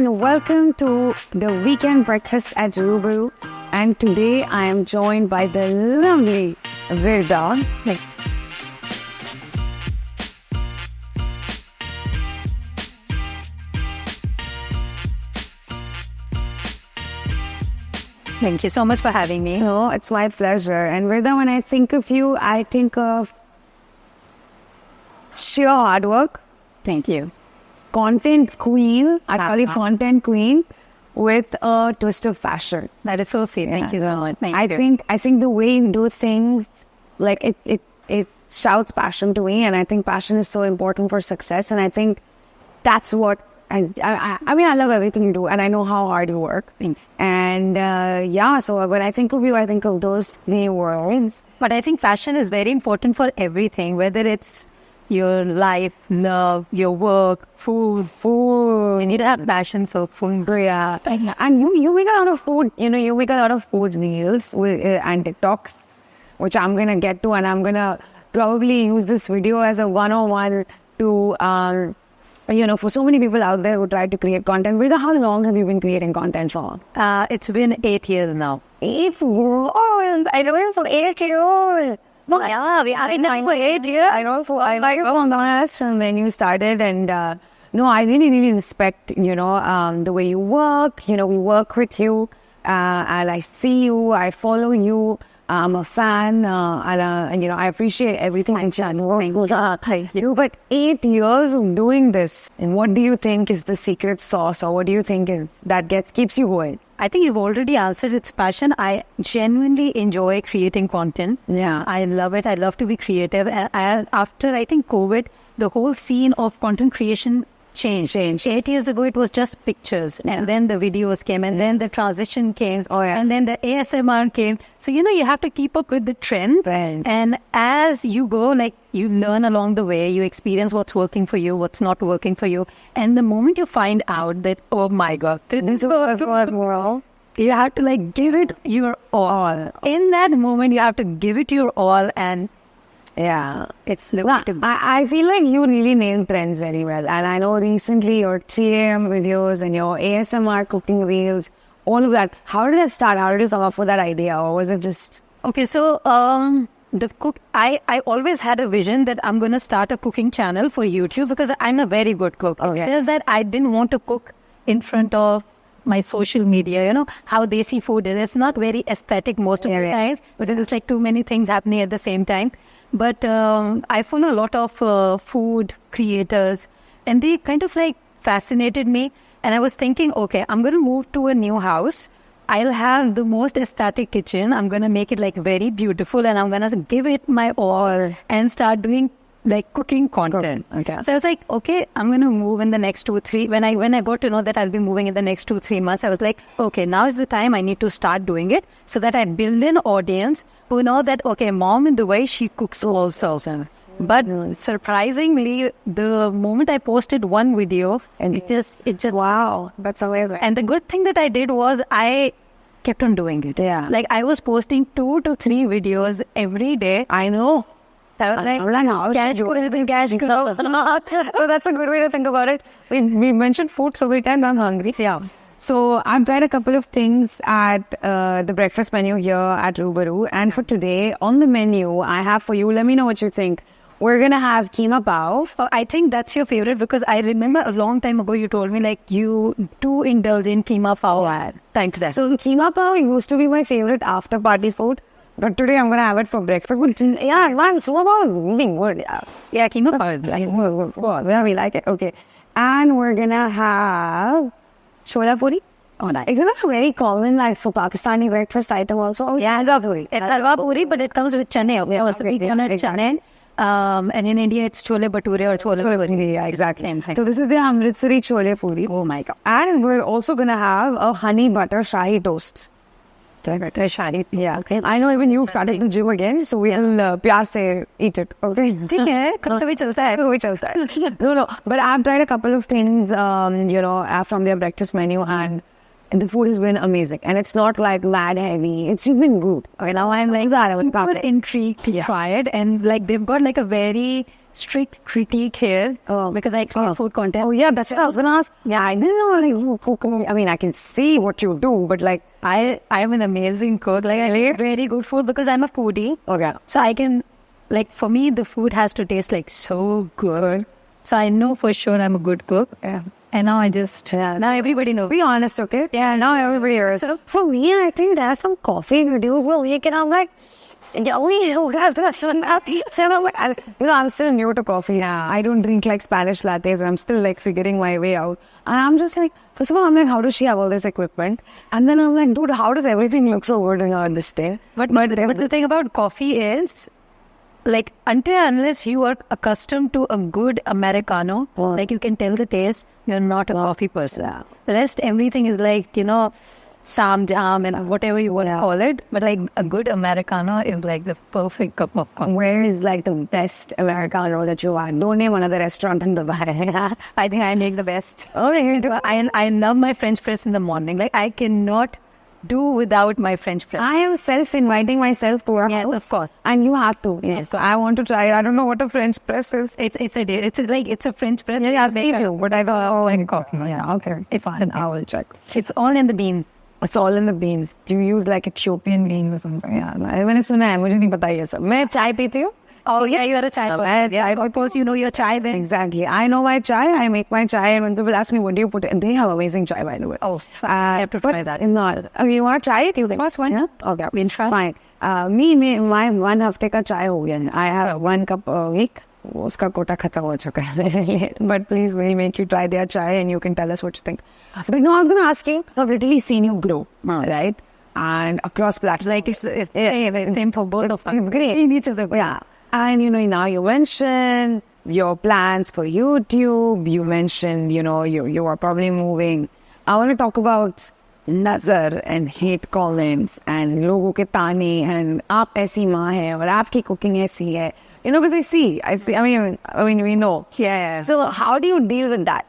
and welcome to the weekend breakfast at Rubaru. And today I am joined by the lovely Virda. Thank you so much for having me. No, it's my pleasure. And Virda, when I think of you, I think of sheer hard work. Thank you. Content queen. I call you content queen with a twist of fashion. That is so sweet. Thank you so much. I think the way you do things, like it shouts passion to me, and I think passion is so important for success. And I think that's what I mean. I love everything you do, and I know how hard you work. And so when I think of you, I think of those three words. But I think passion is very important for everything, whether it's your life, love, your work, food. You need to have passion for food. Yeah. And you make a lot of food, you make a lot of food reels and TikToks, which I'm going to get to, and I'm going to probably use this video as a one-on-one to, for so many people out there who try to create content. Virda, how long have you been creating content for? It's been 8 years now. 8 years? Oh, I know it for 8 years. Well, yeah, we have been for 8 years. I know from when you started, and I really, really respect, the way you work. We work with you, and I see you, I follow you. I'm a fan, and I appreciate everything that you do. But 8 years of doing this, and what do you think is the secret sauce, or what do you think is that keeps you going? I think you've already answered. It's passion. I genuinely enjoy creating content. Yeah. I love it. I love to be creative. And after, I think, COVID, the whole scene of content creation changed. 8 years ago, it was just pictures. Yeah. And then the videos came. And then the transition came. Oh, yeah. And then the ASMR came. So, you have to keep up with the trend. Right. And as you go, you learn along the way. You experience what's working for you, what's not working for you. And the moment you find out that, oh my God, this is world. You have to give it your all. In that moment, you have to give it your all, and yeah, it's the way to go. I feel like you really nailed trends very well. And I know recently your 3 a.m. videos and your ASMR cooking reels, all of that. How did that start? How did you come up with that idea? Or was it just... Okay, so I always had a vision that I'm going to start a cooking channel for YouTube because I'm a very good cook. Okay. It's just that I didn't want to cook in front of my social media, how desi food is. It's not very aesthetic most of the times, but it's too many things happening at the same time. But I follow a lot of food creators, and they kind of fascinated me. And I was thinking, okay, I'm going to move to a new house. I'll have the most aesthetic kitchen. I'm going to make it very beautiful, and I'm going to give it my all and start doing cooking content. Okay. So I was okay, I'm going to move in the next 2-3. When I got to know that I'll be moving in the next 2-3 months, I was okay, now is the time I need to start doing it so that I build an audience who know that, okay, mom in the way she cooks also. But surprisingly, the moment I posted one video, and it just wow, that's amazing. And the good thing that I did was I kept on doing it. Yeah. I was posting 2 to 3 videos every day. I know. I was cash So that's a good way to think about it. We mentioned food so many times, I'm hungry. Yeah. So I've tried a couple of things at the breakfast menu here at Rubaru. And for today, on the menu, I have for you, let me know what you think. We're going to have keema pao. I think that's your favorite because I remember a long time ago you told me you do indulge in keema pao. Yeah. Thank you. That. So keema pao used to be my favorite after party food. But today I'm going to have it for breakfast. But yeah, man, keema pao is really good. Yeah, keema pao is good. Yeah, we like it. Okay. And we're going to have chola puri. Oh, nice. Isn't that a very common for Pakistani breakfast item also? Oh, yeah, halwa puri. It's halwa puri, but it comes with chane. Chane. And in India, it's chole bhature or chole puri. Yeah, exactly. So this is the Amritsari chole puri. Oh my God. And we're also going to have a honey butter shahi toast. Yeah. Okay. I know even you started the gym again, so we'll pyar se eat it. Okay. Kabhi chalta hai. No. But I've tried a couple of things, from their breakfast menu, and the food has been amazing. And it's not mad heavy. It's just been good. Okay, now I'm super intrigued to try it. And they've got a very strict critique here because I create food content. Oh yeah, that's what I was gonna ask. Yeah, I didn't know like cooking. I mean, I can see what you do, but like I'm an amazing cook. Like I make very good food because I'm a foodie. okay, So I can, like, for me, the food has to taste like so good. So I know for sure I'm a good cook. yeah. And now now everybody knows. Be honest, okay? Yeah, now everybody hears. So for me, I think there are some coffee videos we'll make, and I'm like, yeah, we have to show that. And I'm like, I'm still new to coffee. Yeah. I don't drink like Spanish lattes, and I'm still like figuring my way out. And I'm just like, first of all, I'm like, how does she have all this equipment? And then I'm like, dude, how does everything look so good in this day? But the thing about coffee is, like, unless you are accustomed to a good Americano, like you can tell the taste, you're not a coffee person. Yeah. The rest, everything is like, Sam jam and whatever you want to call it. But like a good Americano is like the perfect cup of coffee. Where is like the best Americano that you had? Don't name another restaurant in Dubai. I think I make the best. Oh, you do. I love my French press in the morning. Like, I cannot do without my French press. I am self-inviting myself to our Yes, house. of course. And you have to. Yes. So I want to try. I don't know what a French press is. It's a French press. Yeah, I've seen you, but I thought, and coffee. Yeah, okay. It's fine. I will check. It's all in the beans. It's all in the beans. Do you use like Ethiopian beans or something? Yeah, मैंने सुना है, मुझे नहीं पता ये सब. मैं चाय पीती हूँ. Oh yeah, you are a chai person. Yeah, Of course, you know your chai then. Exactly. I know my chai. I make my chai, and when people ask me what do you put in, they have amazing chai, by the way. Oh, I have to try that. Not. I mean, you want to try it? You think? Why not? Yeah? Okay. We'll try. Fine. My 1 हफ्ते का chai हो गया. I have 1 cup a week. उसका कोटा खत्म हो चुका है. But please, we'll make you try their chai, and you can tell us what you think. But no, I was going to ask you. I've literally seen you grow, right? And across platforms. Like it's same for both of us. It's great. In each other. Yeah. And, now you mentioned your plans for YouTube. You mentioned, you are probably moving. I want to talk about nazar and hate comments and logo ke taane and aap aisi maa hai aur aapki cooking aisi hai. Because I see, I mean, we know. Yeah. So how do you deal with that?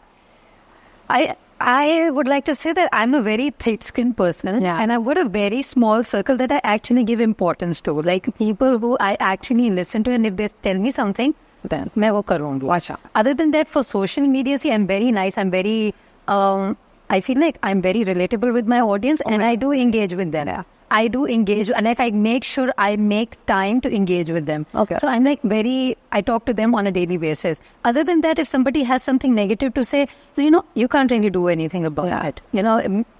I would like to say that I'm a very thick-skinned person, and I've got a very small circle that I actually give importance to. Like people who I actually listen to, and if they tell me something, then मैं वो करूँगी. Watcha. Other than that, for social media, see, I'm very nice. I'm very, I feel like I'm very relatable with my audience, and I do engage with them. Yeah. I do engage, and like I make sure I make time to engage with them. Okay. So I'm like I talk to them on a daily basis. Other than that, if somebody has something negative to say, you can't really do anything about it.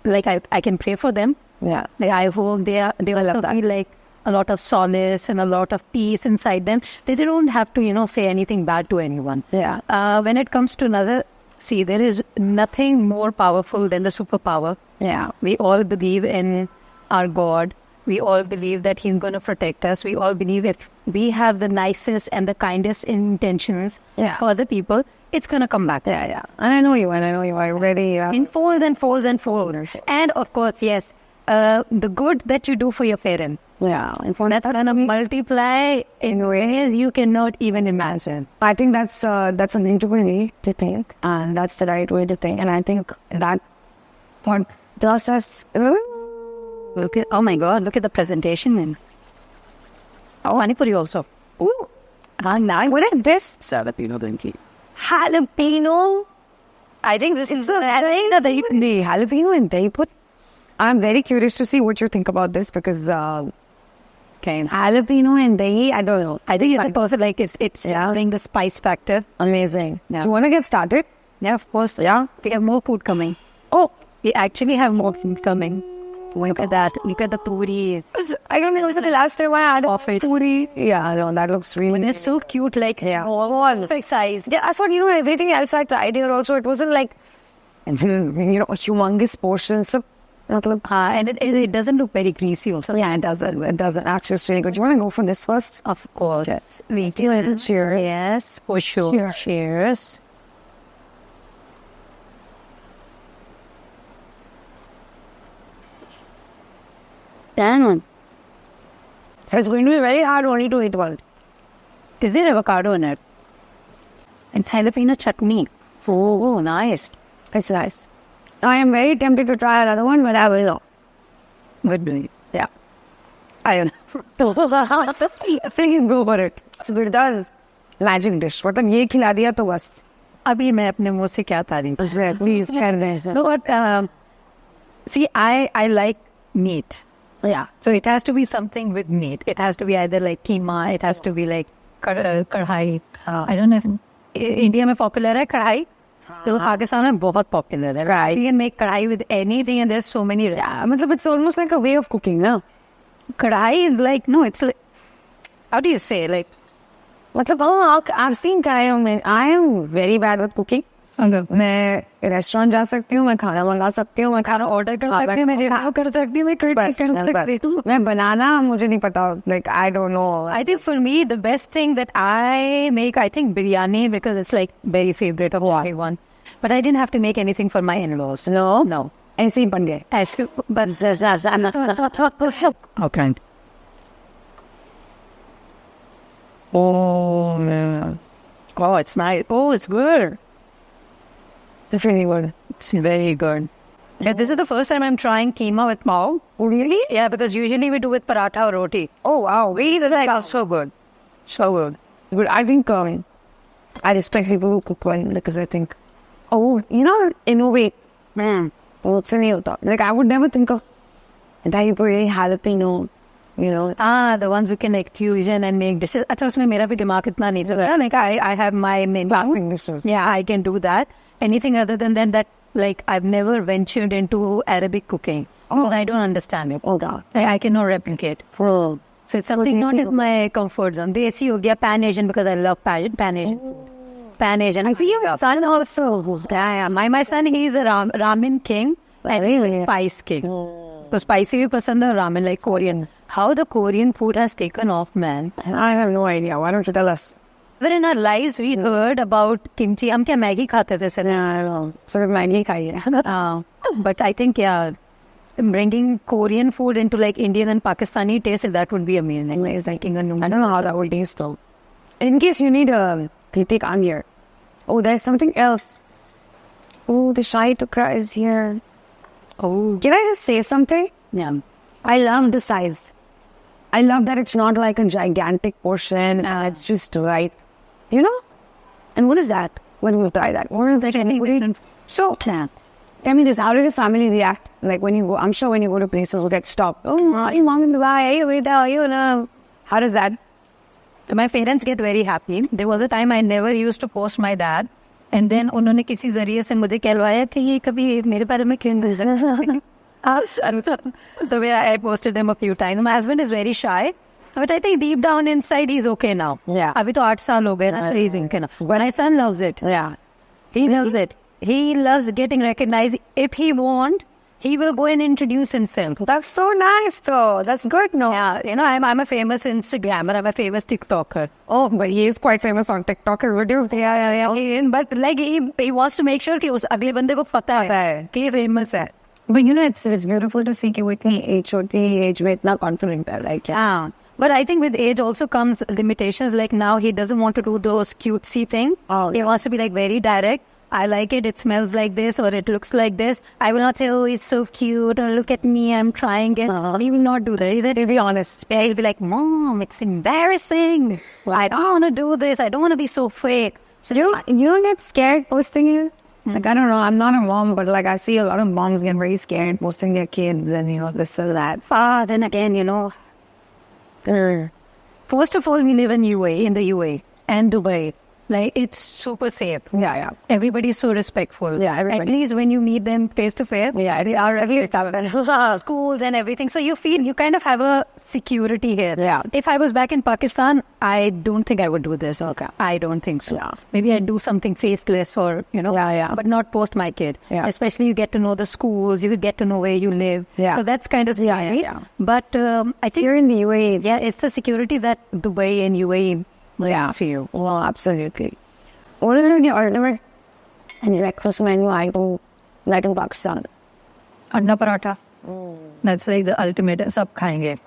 Like I can pray for them. Yeah. Like I hope they also feel like a lot of solace and a lot of peace inside them. They don't have to, say anything bad to anyone. Yeah. When it comes to nazar, see, there is nothing more powerful than the superpower. Yeah. We all believe in our God. We all believe that He's going to protect us. We all believe if we have the nicest and the kindest intentions for other people, it's going to come back. Yeah. And I know you are ready. In folds and folds and folds. And of course, yes, the good that you do for your parents. Yeah. That's going to multiply in ways you cannot even imagine. I think that's a beautiful way to think, and that's the right way to think. And I think that thought process. Oh my God, look at the presentation then. Oh, Manipuri also. Ooh. What is this? Jalapeno dinky. Jalapeno? I think this is the jalapeno and dahi put. I'm very curious to see what you think about this because jalapeno and dahi, I don't know. I think it's perfect. Like it's bring the spice factor. Amazing. Yeah. Do you want to get started? Yeah, of course. Yeah. We have more food coming. Oh, we actually have more food coming. Look at that. Look at the puri. I don't know. Was it the last time I had a puri? Yeah, no, that looks really. They're so cute, like small, perfect size. Yeah, that's what everything else I tried here also. It wasn't like humongous portions. And it doesn't look very greasy also. Yeah, it doesn't. It doesn't. Actually, it's really good. Do you want to go for this first? Of course. Yes. We do a little cheers. Yes, for sure. Cheers. Damn. It's going to be very hard only to eat one. Is there avocado in it? It's jalapeno chutney. Oh, nice. It's nice. I am very tempted to try another one, but I will not. Good. Yeah. I don't know. Please go for it. So it does. Magic dish, मतलब ये खिला दिया तो बस अभी मैं अपने मुंह से क्या तारीफ प्लीज कर रहे हैं. No, but see, I like meat. Yeah. So it has to be something with meat. It has to be either like keema. It has to be like कढ़ाई. I don't know if India में popular है कढ़ाई. तो पाकिस्तान में बहुत popular है. Right. You can make कढ़ाई with anything, and there's so many. Yeah, मतलब it's almost like a way of cooking, no? कढ़ाई is like, no, it's like, how do you say, like, मतलब I've seen कढ़ाई में. I am very bad with cooking. मैं restaurant जा सकती हूँ, मैं खाना मंगा सकती हूँ, मैं खाना ऑर्डर कर सकती हूँ, मैं रिव्यू कर सकती हूँ, मैं क्रिटिक कर सकती हूँ. मैं बनाना मुझे नहीं पता, like I don't know. I think for me the best thing that I make, I think biryani, because it's like very favorite of everyone. But I didn't have to make anything for my in-laws. No. ऐसे ही बन गए. ऐसे but Okay. Oh, man. Oh, it's nice. Oh, it's good. It's really good. It's very good. yeah, this is the first time I'm trying keema with pav. Really? Yeah, because usually we do with paratha or roti. Oh wow. We do like So good. So good. But I think I respect people who cook well, because I think, innovate. What's नहीं होता. Like I would never think of dahi jalapeno, the ones who can like fusion and make dishes. अच्छा उसमें मेरा भी दिमाग इतना नहीं चलता. Like I have my main classic dishes. Yeah, I can do that. Anything other than that, like I've never ventured into Arabic cooking because I don't understand it. Oh God. I cannot replicate. For So it's something not in my comfort zone. Desi ho gaya, Pan Asian, because I love Pan Asian. Pan Asian. I see your son also. Yeah. My son, he's a ramen king and Really? spice king. So spicy bhi pasand hai, ramen like Korean. How the Korean food has taken off, man. I have no idea. Why don't you tell us? Never in our lives we heard about kimchi. हम क्या Maggi खाते थे sir? Yeah, I know. So Maggi खाई है. But I think, yeah, bringing Korean food into like Indian and Pakistani taste, that would be amazing. Amazing. I don't know how that would taste though. In case you need a critic, I'm here. Oh, there's something else. Oh, the Shahi Tukra is here. Oh, Can I just say something? yeah. I love the size. I love that it's not like a gigantic portion and it's just right. And what is that? When we try that? What is that? So, tell me this, how does your family react? Like when you go, I'm sure when you go to places, you get stopped. Oh, are you mom in Dubai? Are you with her? Are you know? How does that? So my parents get very happy. There was a time I never used to post my dad. And then उन्होंने किसी जरिए से मुझे कहलवाया कि ये कभी मेरे बारे में क्यों नहीं सकते. The way I posted him a few times. My husband is very shy. But I think deep down inside he's okay now. Yeah. अभी तो 8 साल हो गए ना, so he's okay now. But my son loves it. Yeah. He loves it. He loves getting recognized. If he won't, he will go and introduce himself. That's so nice though. That's good, no? Yeah, I'm a famous Instagrammer. I'm a famous TikToker. Oh, but he is quite famous on TikTok. His videos. Yeah. But like he wants to make sure कि उस अगले बंदे को पता है कि famous है. But it's beautiful to see कि वो इतनी छोटी age में इतना confident है. Like, Yeah. But I think with age also comes limitations. Like now he doesn't want to do those cutesy things. Oh, he wants to be like very direct. I like it. It smells like this or it looks like this. I will not say, oh, it's so cute or look at me, I'm trying it. He will not do that. to be honest. Yeah, he'll be like, Mom, it's embarrassing. I don't want to do this. I don't want to be so fake. So you don't get scared posting it? Like, I don't know. I'm not a mom, but like I see a lot of moms get very scared posting their kids and this and that. Then again, first of all, we live in the UAE and Dubai. Like, it's super safe. Yeah. Everybody's so respectful. Yeah, everybody. At least when you meet them face to face. Yeah, they are at least schools and everything. So you feel you kind of have a security here. Yeah. If I was back in Pakistan, I don't think I would do this. Okay. I don't think so. Yeah. Maybe I'd do something faceless or, Yeah. but not post my kid. Yeah. Especially you get to know the schools, you get to know where you live. Yeah. So that's kind of scary. Yeah. But I think Here in the UAE, it's the security that Dubai and UAE feel. Well, absolutely. What is your ultimate breakfast menu item like in Pakistan? Anda paratha. That's like the ultimate. Sab khayenge.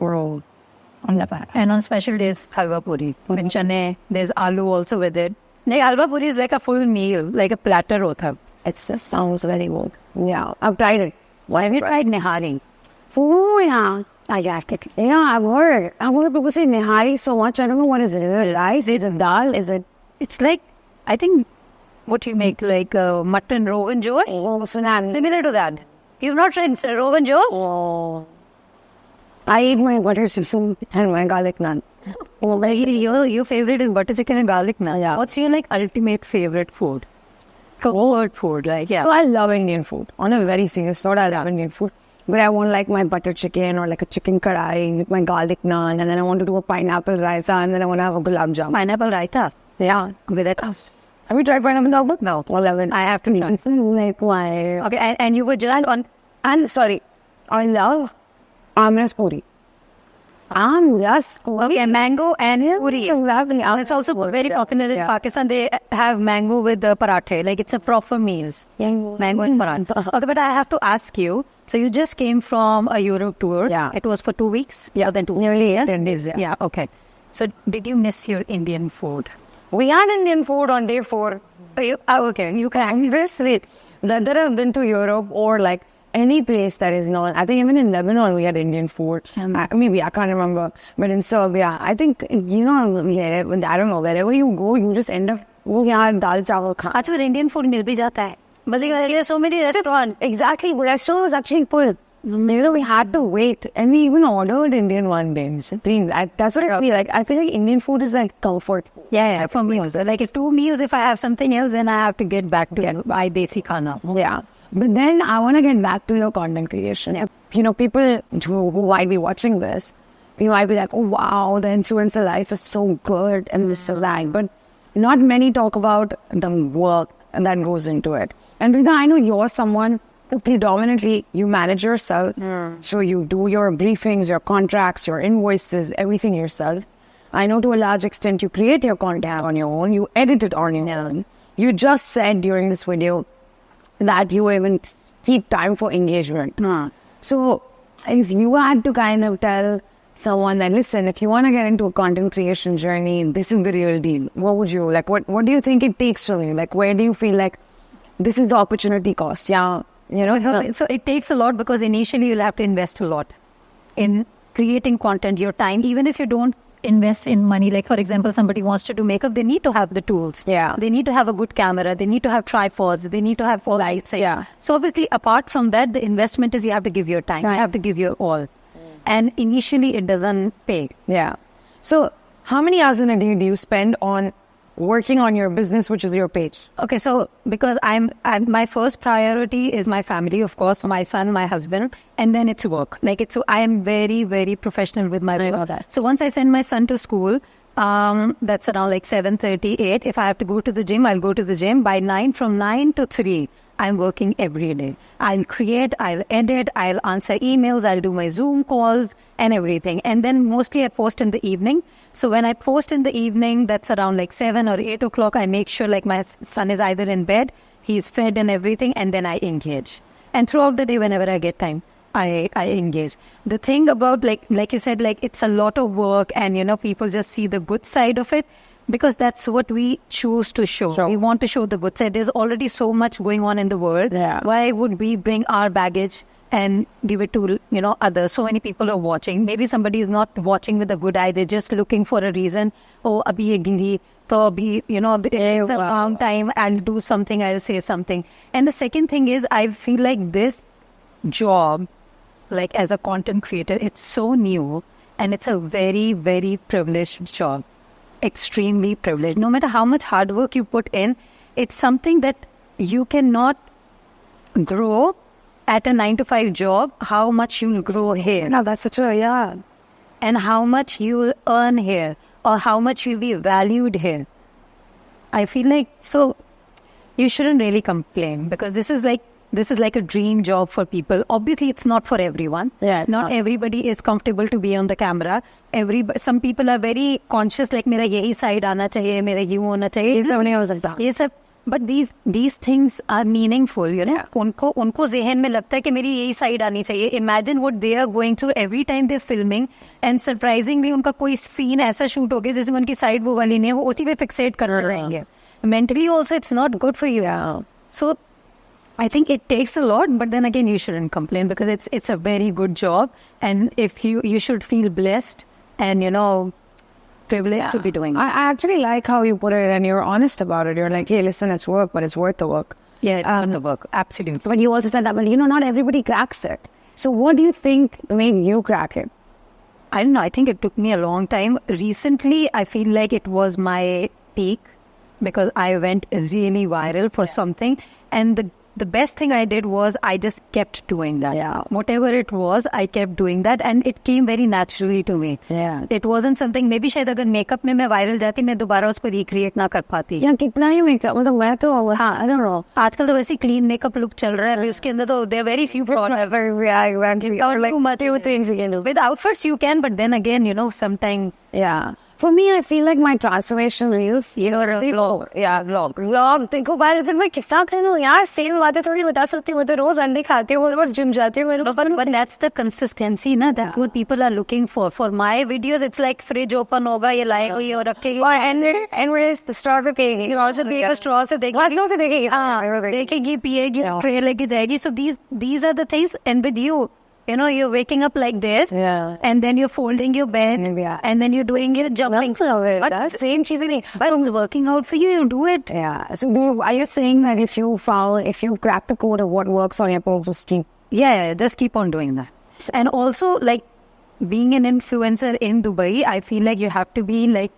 Anda paratha. And on special days, halwa puri. With chane, there's aloo also with it. Like, halwa puri is like a full meal, like a platter hota. It just sounds very good. Yeah, I've tried it. Have you tried nihari? Oh, yeah. I got it. Yeah, I've heard people say nihari so much. I don't know what is it. Is it rice? Is it dal? Is it... it's like, I think, what you make, like mutton Rogan Josh. Also, not. Similar to that. You've not tried Rogan Josh? Oh. I eat my butter chicken and my garlic naan. Well, like, your favorite is butter chicken and garlic naan. Yeah. What's your like ultimate favorite food? Comfort food, like, yeah. So I love Indian food. On a very serious note, I love Indian food. But I want like my butter chicken or like a chicken kadai with my garlic naan, and then I want to do a pineapple raita, and then I want to have a gulab jamun. Pineapple raita. Yeah. With it. Have you tried pineapple raita? No. Well, I have to try. This is like my... Okay, and you were just on... And sorry, I love amras puri. Amras puri. Okay, mango and puri. Exactly. It's also very popular in Pakistan. They have mango with the parathe. Like, it's a proper meals. Mango and parathe. Okay, but I have to ask you. So you just came from a Europe tour. Yeah. It was for 2 weeks? Yeah. More than 2 weeks. Nearly 10 days, yeah. Yeah, okay. So did you miss your Indian food? We had Indian food on day 4. Okay, you can. This wait. That I've been to Europe or like any place that is known. I think even in Lebanon we had Indian food. Maybe, I can't remember. But in Serbia, I think, I don't know, wherever you go, you just end up, dal chawal khan. Actually, Indian food mil bhi jata hai. But there are so many restaurants. Exactly. The restaurant was actually full. We had to wait. And we even ordered Indian one day. That's what I feel like. I feel like Indian food is like comfort food. Yeah, for me also. Like, it's 2 meals. If I have something else, then I have to get back to my desi khana. Yeah. But then I want to get back to your content creation. Yeah. People who might be watching this, you might be like, oh, wow, the influencer life is so good and this or that. But not many talk about the work that goes into it. And Brida, I know you're someone who predominantly, you manage yourself. So you do your briefings, your contracts, your invoices, everything yourself. I know to a large extent you create your content on your own. You edit it on your own. You just said during this video that you even keep time for engagement. So if you had to kind of tell someone that, listen, if you want to get into a content creation journey, this is the real deal. What would you, like, what do you think it takes from you? Like, where do you feel like this is the opportunity cost? Yeah, So it takes a lot because initially you'll have to invest a lot in creating content, your time. Even if you don't invest in money, like for example, somebody wants to do makeup, they need to have the tools. Yeah. They need to have a good camera. They need to have tripods. They need to have all lights. Yeah. So obviously, apart from that, the investment is you have to give your time. You have to give your all. And initially, it doesn't pay. Yeah. So how many hours in a day do you spend on working on your business, which is your page? Okay, so because I'm my first priority is my family, of course, my son, my husband, and then it's work. I am very, very professional with my work. I know that. So once I send my son to school, that's around like 7:30, 8. If I have to go to the gym, I'll go to the gym. By 9, from 9 to 3, I'm working every day. I'll create, I'll edit, I'll answer emails, I'll do my Zoom calls and everything. And then mostly I post in the evening. So when I post in the evening, that's around like 7 or 8 o'clock, I make sure like my son is either in bed, he's fed and everything, and then I engage. And throughout the day, whenever I get time, I engage. The thing about like you said, like it's a lot of work and, people just see the good side of it. Because that's what we choose to show. Sure. We want to show the good side. There's already so much going on in the world. Yeah. Why would we bring our baggage and give it to, others? So many people are watching. Maybe somebody is not watching with a good eye. They're just looking for a reason. Oh, abhi ye giri, to abhi, it's a wrong time. I'll do something. I'll say something. And the second thing is, I feel like this job, like as a content creator, it's so new and it's a very, very privileged job. Extremely privileged. No matter how much hard work you put in, it's something that you cannot grow at a 9-to-5 job. How much you'll grow here. No, that's such a, And how much you'll earn here or how much you'll be valued here. I feel like, so you shouldn't really complain because this is like a dream job for people. Obviously, it's not for everyone. Yeah, not everybody is comfortable to be on the camera. Some people are very conscious, like, mera yehi side aana chahiye, mera ye hona chahiye. ये सब नहीं हो सकता. ये सब, but these things are meaningful, Yeah. उनको ज़हन में लगता है कि मेरी यही side आनी चाहिए. Imagine what they are going through every time they're filming, and surprisingly उनका कोई scene ऐसा shoot हो गया जिसमें उनकी side वो वाली नहीं है, वो उसी पे fixate करते रहेंगे. Mentally also, it's not good for you. Yeah. So I think it takes a lot, but then again, you shouldn't complain because it's a very good job, and if you should feel blessed, and privileged to be doing it. I actually like how you put it and you're honest about it. You're like, hey, listen, it's work, but it's worth the work. Yeah, it's worth the work. Absolutely. But you also said that, well, not everybody cracks it. So what do you think made you crack it? I don't know. I think it took me a long time. Recently, I feel like it was my peak because I went really viral for something. And the best thing I did was I just kept doing that. Yeah. Whatever it was, I kept doing that. And it came very naturally to me. Yeah. It wasn't something, maybe शायद अगर makeup में मैं viral जाती, मैं दोबारा उसको recreate ना कर पाती. Yeah, कितना ही makeup, मतलब मैं तो, I don't know. आजकल तो वैसे clean makeup look चल रहा है. उसके अंदर तो there are very few products. Yeah, exactly. Or like Too much few things you can do. With outfits you can, but then again, sometimes. Yeah. For me, I feel like my transformation reels. You're a vlog. Yeah, vlog. देखो बार फिर मैं कितना करूँ यार, same बातें थोड़ी बता सकती हूँ. मैं तो रोज अंडे खाती हूँ, रोज जिम जाती हूँ. But that's the consistency, na? That's what people are looking for. For my videos, it's like fridge open होगा, ये लाएगा, ये और रखेगी. और and with the straws से पिएगी. straw से देखेगी. straw से देखेगी. हाँ, देखेगी, पिएगी, tray लेके जाएगी. So these are the things. And with you, you're waking up like this, and then you're folding your bed, and then you're doing your jumping. But that's same cheese. But it's working out for you. You do it. Yeah. So are you saying that if you crack the code of what works on your page, just keep? Yeah, just keep on doing that. And also, like being an influencer in Dubai, I feel like you have to be like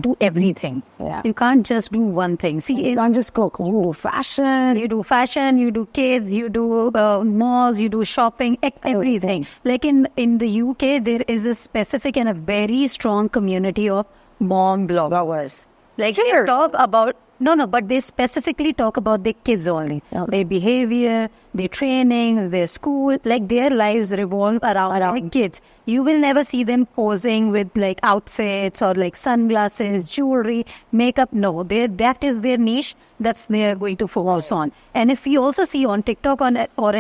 do everything. Yeah. You can't just do one thing. See, you can't just cook. You do fashion. You do kids, you do malls, you do shopping, everything. Like in the UK, there is a specific and a very strong community of mom bloggers. Like they talk about, but they specifically talk about their kids only. Okay. Their behavior, their training, their school, like their lives revolve around their kids. You will never see them posing with like outfits or like sunglasses, jewelry, makeup. No, that is their niche. That's they're going to focus on. And if you also see on TikTok or on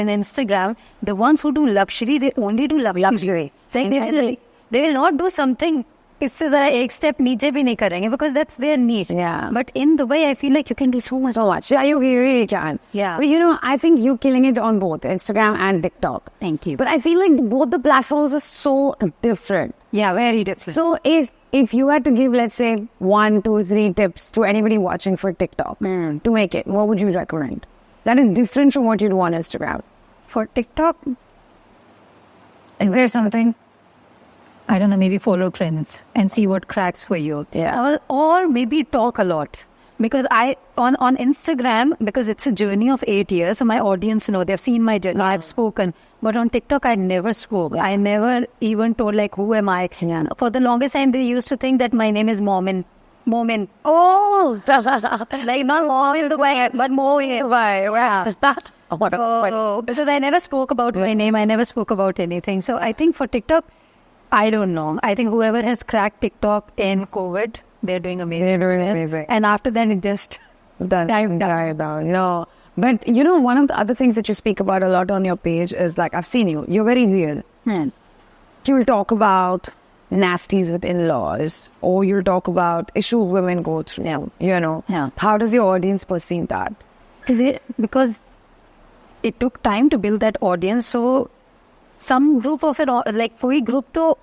Instagram, the ones who do luxury, they only do luxury. Like they will not do something इससे ज़रा एक step नीचे भी नहीं करेंगे because that's their niche. Yeah. But in Dubai, I feel like you can do so much. Yeah, you really can. Yeah. But I think you're killing it on both Instagram and TikTok. Thank you. But I feel like both the platforms are so different. Yeah, very different. So if you had to give, let's say, 1, 2, 3 tips to anybody watching for TikTok to make it, what would you recommend? That is different from what you do on Instagram. For TikTok, is there something? I don't know, maybe follow trends and see what cracks for you. Yeah. Or maybe talk a lot. Because on Instagram, because it's a journey of 8 years, so my audience know, they've seen my journey, I've spoken. But on TikTok, I never spoke. I never even told like, who am I? Yeah. For the longest time, they used to think that my name is Momin. Oh! Like not Momin Dubai, but Momin Dubai. Wow. Because I never spoke about my name. I never spoke about anything. So I think for TikTok, I don't know. I think whoever has cracked TikTok in COVID, they're doing amazing. They're doing amazing. And after that, it just died down. No. But one of the other things that you speak about a lot on your page is like, I've seen you. You're very real. You'll talk about nasties with in-laws, or you'll talk about issues women go through. Yeah. How does your audience perceive that? Because it took time to build that audience. So some group of it, like कोई group तो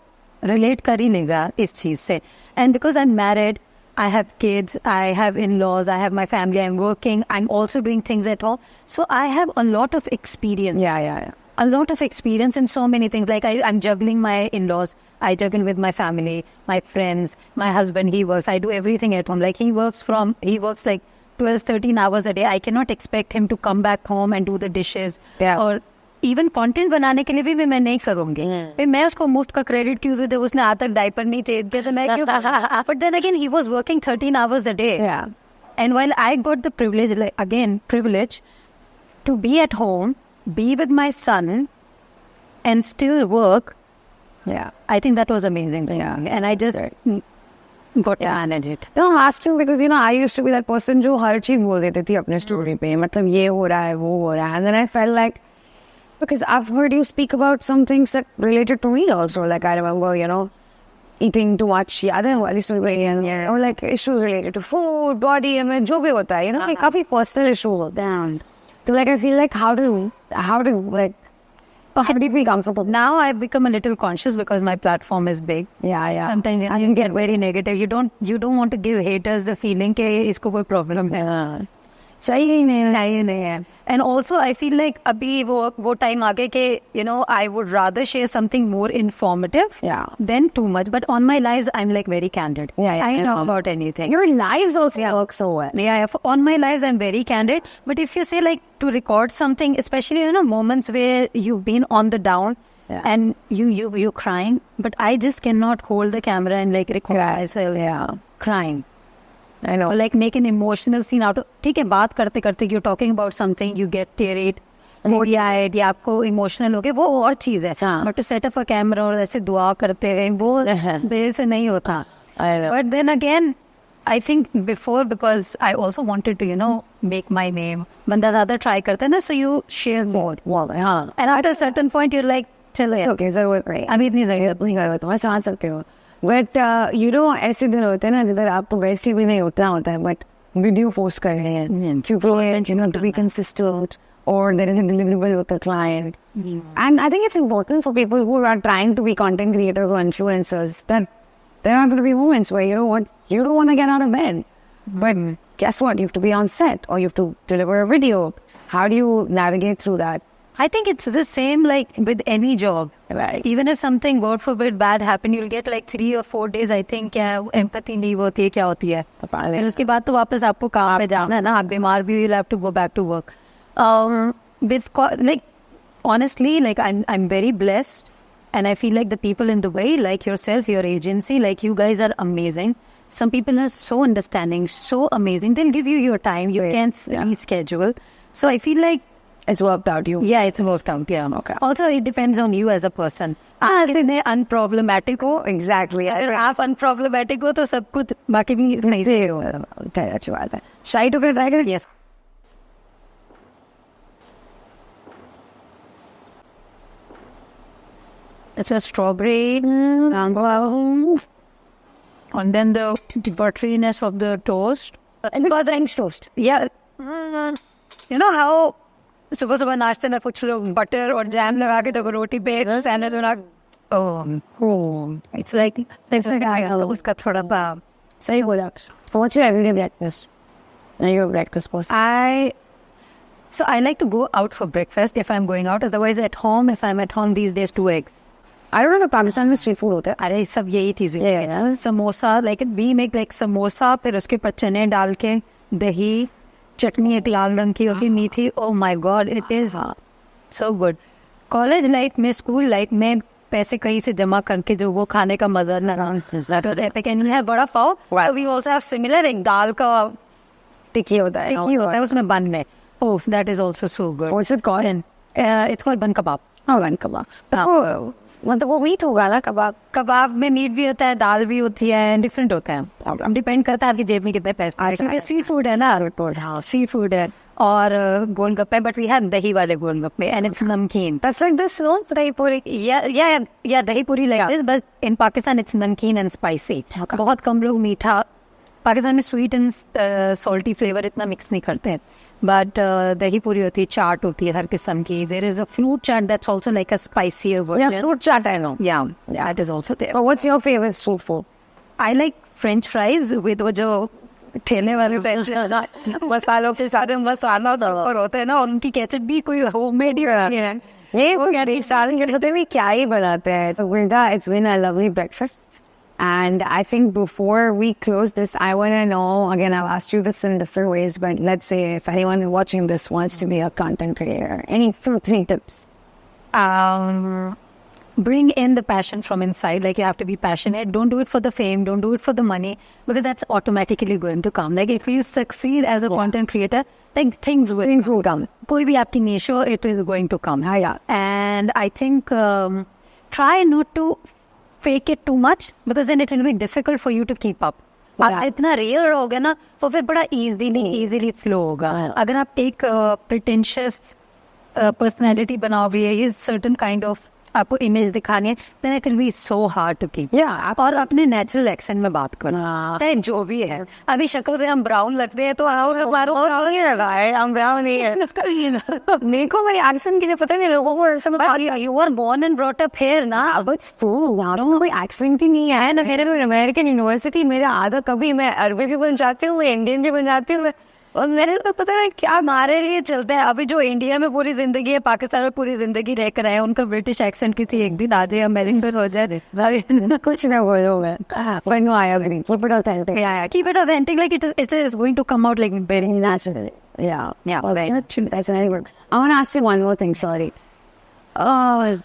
relate कर ही लेगा इस चीज से. And because I'm married, I have kids, I have in-laws, I have my family, I'm working, I'm also doing things at home. So I have a lot of experience. Yeah. A lot of experience in so many things. Like I'm juggling my in-laws, I juggle with my family, my friends, my husband, he works. I do everything at home. Like he works like 12, 13 hours a day. I cannot expect him to come back home and do the dishes. Yeah. Or even content बनाने के लिए भी मैं नहीं करूंगी. मैं उसको मुफ्त का क्रेडिट क्यों दूं जब उसने आज तक डायपर नहीं चेंज किया, तो मैं क्यों? But then again, he was working 13 hours a day. Yeah. And while I got the privilege to be at home, be with my son, and still work. Yeah. I think that was amazing. Yeah. And I just got to manage it. No, I'm asking because I used to be that person जो हर चीज बोल देती थी अपने story पे, मतलब ये हो रहा है, वो हो रहा है. And then I felt like, because I've heard you speak about some things that related to me also. Like I remember, eating too much, or like issues related to food, body image, जो भी होता है, काफी personal issues होते हैं. So like I feel like how to like How do you feel comfortable? Now I've become a little conscious because my platform is big. Yeah. Sometimes you get very negative. You don't want to give haters the feeling कि इसको कोई problem है. चाहिए नहीं है. And also I feel like अभी वो time आ गया कि I would rather share something more informative than too much. But on my lives I'm like very candid. I know about anything. Your lives also work so well. Yeah. On my lives I'm very candid. But if you say like to record something, especially moments where you've been on the down and you're crying, but I just cannot hold the camera and like record myself crying. I know. Or like make an emotional scene out of. ठीक है, बात करते करते you're talking about something, you get teary-eyed, moody-eyed, या आपको emotional हो गए, वो और चीज़ है. But to set up a camera और ऐसे दुआ करते हैं, वो वजह से नहीं होता. But then again, I think before, because I also wanted to make my name. बंदा ज़्यादा try करता है ना, so you share more. And after a certain point you're like, चलो It's okay, ज़रूरत नहीं. अभी इतनी ज़रूरत मैं समझ सकती हूँ. But ऐसे दिन होते हैं ना जिधर आपको वैसे भी नहीं उठना होता है, but वीडियो पोस्ट कर रहे हैं क्योंकि you have to be consistent or there is a deliverable with the client. And I think it's important for people who are trying to be content creators or influencers that there are going to be moments where you don't want to get out of bed. But guess what? You have to be on set or you have to deliver a video. How do you navigate through that? I think it's the same like with any job. Right. Even if something, God forbid, bad happen, you'll get like 3 or 4 days, I think, क्या empathy leave होती है, क्या होती है. फिर उसके बाद तो वापस आपको काम पे जाना है ना, आप बीमार भी, you'll have to go back to work. Like, honestly, like I'm very blessed and I feel like the people in the way, like yourself, your agency, like you guys are amazing. Some people are so understanding, so amazing. They'll give you your time. You can reschedule. So I feel like it's worked out. Yeah, it's worked out. Yeah. Okay. Also, it depends on you as a person. आप कितने unproblematic हो. Exactly. अगर आप unproblematic हो तो सब कुछ बाकी भी नहीं से हो. अच्छी बात है. Shy to try करें? Yes. It's a strawberry mango, and then the butteryness of the toast. It's got French toast. Yeah. You know how सुबह सुबह नाश्ते में कुछ लोग बटर और जैम लगा के तो रोटी पे सैंडविच बना it's like उसका थोड़ा सा सही बोला. What's your everyday breakfast? Are you a breakfast person? I like to go out for breakfast if I'm going out. Otherwise at home, if I'm at home these days, 2 eggs. I don't know if Pakistan में street food होता है. अरे सब यही चीजें. Samosa, like we make like samosa, फिर उसके ऊपर चने डाल के दही, चटनी एक लाल रंग की होती मीठी. Oh my God, it is so good. College life में, school life में पैसे कहीं से जमा करके जो वो खाने का मजा ना. Can you have vada pav? So we also have similar एक दाल का टिक्की होता है. उसमें बन में. Oh, that is also so good. What's it called? And, it's called bun kebab. Oh, bun kebab. मतलब वो मीट होगा ना कबाब. कबाब में मीट भी होता है, दाल भी होती है, डिफरेंट होता है. अब डिपेंड करता है आपकी जेब में कितने पैसे. सी फूड है ना, सी फूड है और गोलगप्पे, बट वी हैव दही वाले गोलगप्पे एंड इट्स नमकीन. That's like this, no? दही पूरी. Yeah, दही पूरी like this, but in Pakistan it's नमकीन and spicy. बहुत कम लोग मीठा. पाकिस्तान में स्वीट एंड सॉल्टी फ्लेवर इतना मिक्स नहीं करते हैं. But dahi puri hoti hai, chaat hoti hai, har kisam ki. There is a fruit chaat that's also like a spicier version. Yeah, fruit chaat I know. Yeah, that is also there. But what's your favorite street food? I like French fries with वो जो ठेले वाले मसालों के साथ मसाला और होते हैं ना, उनकी केचप भी कोई होममेड ही होती है. ये सारे होते भी क्या ही बनाते हैं. So Virda, it's been a lovely breakfast. And I think before we close this, I want to know, again, I've asked you this in different ways, but let's say if anyone watching this wants to be a content creator, any 3 tips? Bring in the passion from inside. Like you have to be passionate. Don't do it for the fame. Don't do it for the money, because that's automatically going to come. Like if you succeed as a content creator, like things will come. कोई भी आपकी niche हो, it is going to come. Yeah. And I think try not to fake it too much, because then it will be difficult for you to keep up. इतना real होगा ना, तो फिर बड़ा easily flow होगा. अगर आप एक pretentious personality बनाओगे, ये certain kind of आपको इमेज दिखानी है, then it will be so hard to keep. Yeah, और अपने नेचुरल एक्सेंट में बात करो, हाँ। चाहे जो भी है। अभी शक्ल से हम ब्राउन लगते हैं तो I'm brown नहीं है। मेरे को मेरे accent के लिए पता नहीं, लोगों को ऐसा But you were born and brought up here ना। but still यहाँ तो कोई accent ही नहीं है ना। मेरे अमेरिकन यूनिवर्सिटी मेरा आधा कभी मैं अरबी भी बन जाती हूँ, मैं इंडियन भी बन जाती हूँ, और मेरे तो पता नहीं क्या हमारे लिए चलते हैं। अभी जो इंडिया में पूरी जिंदगी है, पाकिस्तान में पूरी जिंदगी रह कर आए, उनका ब्रिटिश एक्सेंट किसी एक दिन आ जाए, अमेरिकन हो जाए, कुछ ना बोलो मैं। But no, I agree. Keep it authentic. yeah, keep it authentic, like it is going to come out like very Naturally. Yeah. Yeah, Well, right. that's very good. I want to ask you one more thing. Sorry.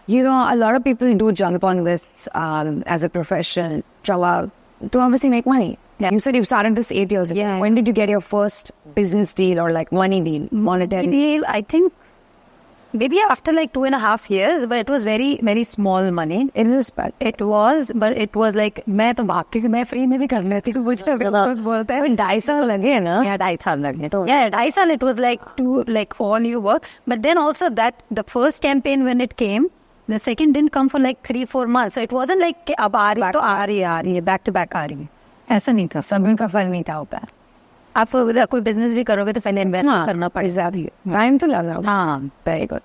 You know, a lot of people do jump on this as a profession, to obviously make money. Yeah. You said you started this 8 years ago. Yeah. When did you get your first business deal or like money deal, monetary? deal. I think maybe after like 2.5 years, but it was very, very small money. It is, but It was, but it was like मैं तो भाग के मैं free में भी कर लेती हूँ, मुझे बिल्कुल बोलते हैं 2.5 साल लगे ना? Yeah, 2.5 साल लगे तो yeah, 2.5 साल it was like to like all your work, but then also that the first campaign when it came, the second didn't come for like 3-4 months, so it wasn't like कि अब आ रही है तो आ रही है back to back आ रही है, ऐसा नहीं था। सब्र का फल मीठा होता है। आप कोई बिजनेस भी करोगे तो पहले इन्वेस्ट करना पड़ेगा। Exactly. Time to लगा। हाँ, Very good.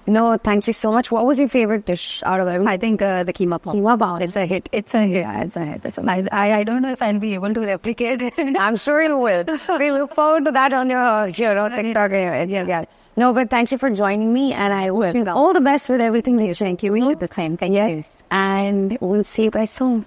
No, thank you so much. What was your favorite dish out of everything? I think the keema pav. Keema pav. It's a hit. It's a hit. Yeah, it's a hit. It's a hit. I don't know if I'll be able to replicate it. I'm sure you will. We look forward to that on your TikTok. Yeah. No, but thank you for joining me, and I wish you all the best with everything that you're doing. Thank you. We did the same. Thank you. Yes, and we'll see you guys soon.